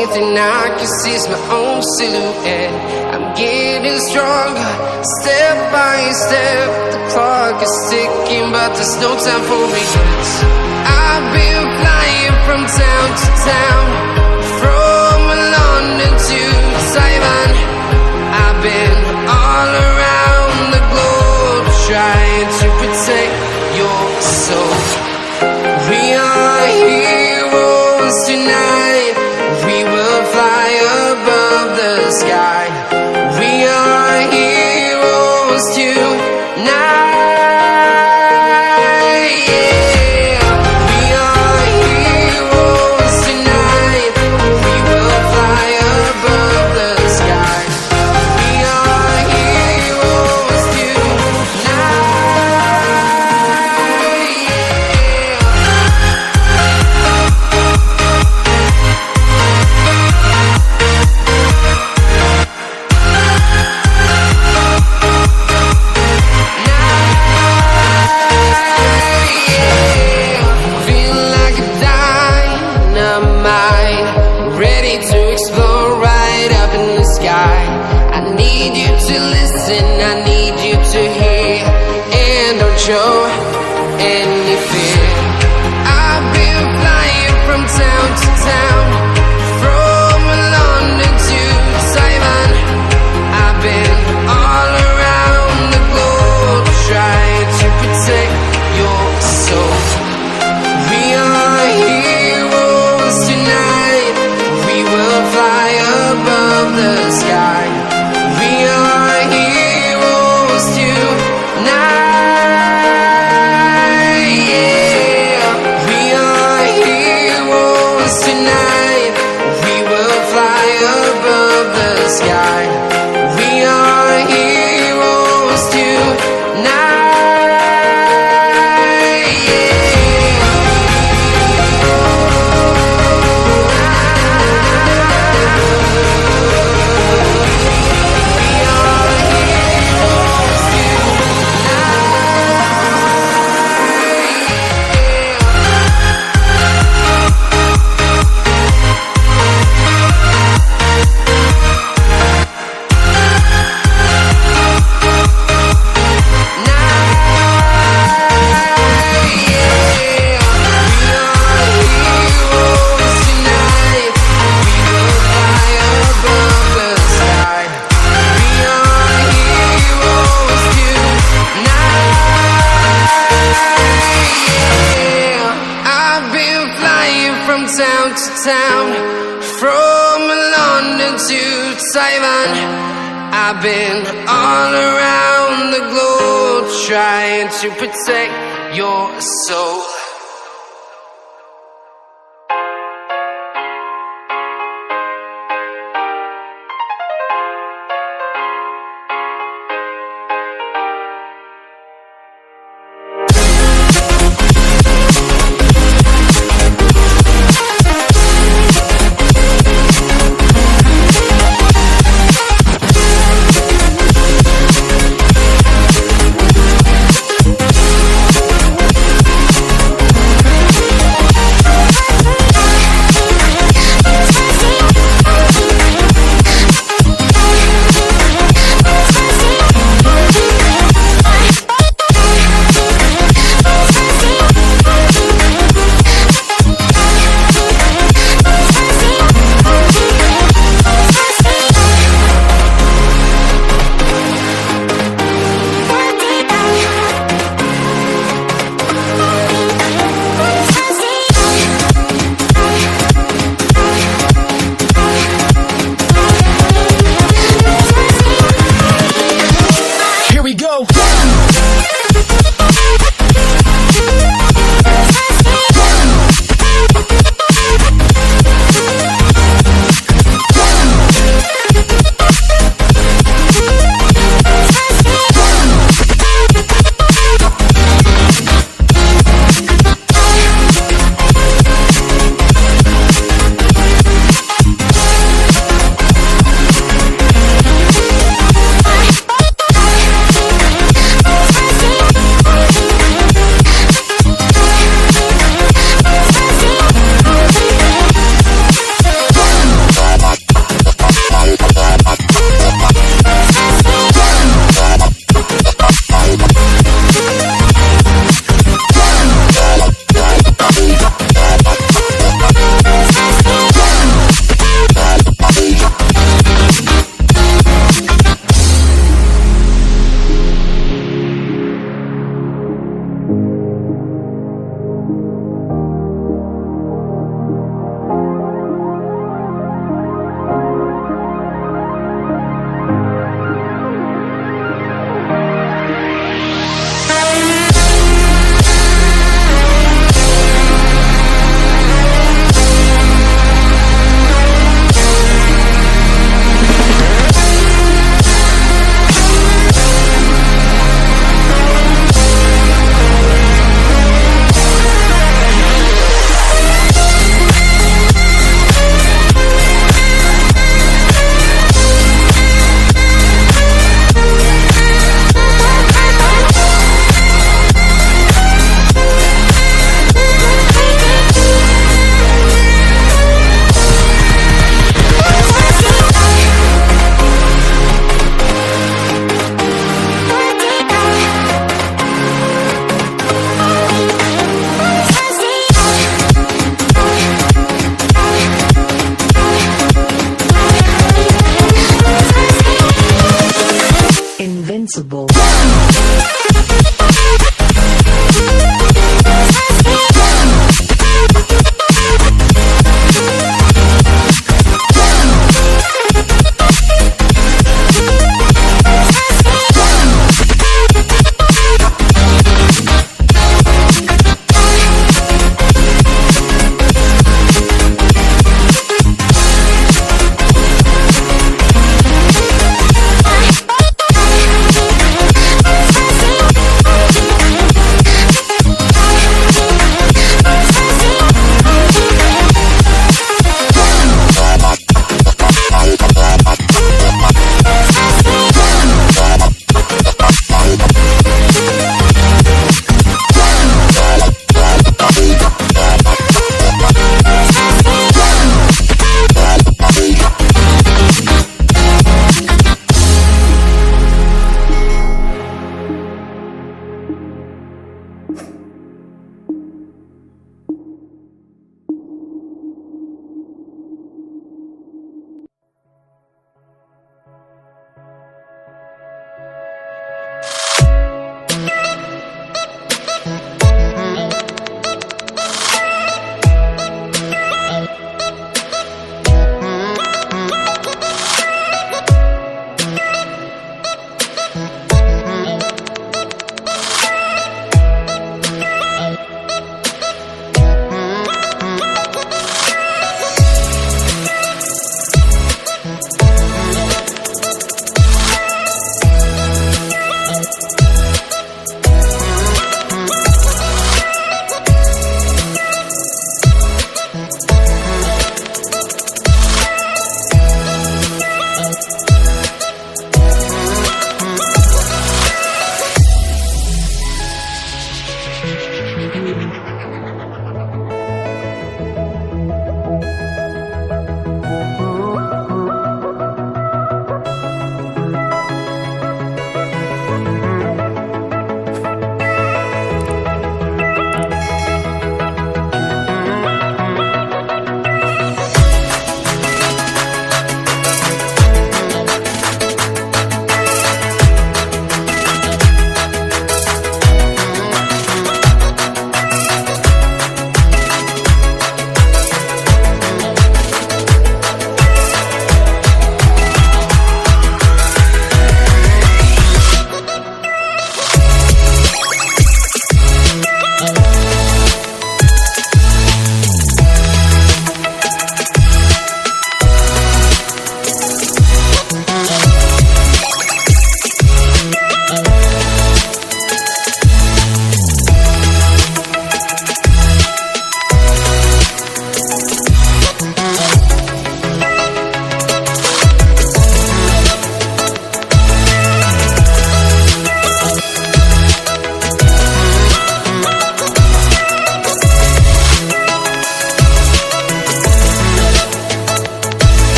only thing I can see is my own silhouette. I'm getting stronger, step by step. The clock is ticking, but there's no time for regrets. I've been flying from town to town, from London to Taiwan. I've been all around the globe, trying to protect your soul. We are heroes tonight. We will fly above the sky. We are heroes tonight. Yeah. We are heroes tonight. We will fly above the sky. We are heroes tonight. I need you to hear and don't show any fear. I've been flying from town to town, from London to Taiwan. I've been all around the globe, trying to protect your soul. We are heroes tonight. We will fly above the sky. We are heroes tonight, yeah. We are heroes tonight. We will fly above the sky. We are heroes tonight, yeah. From town to town, from London to Taiwan. I've been all around the globe, trying to protect your soul.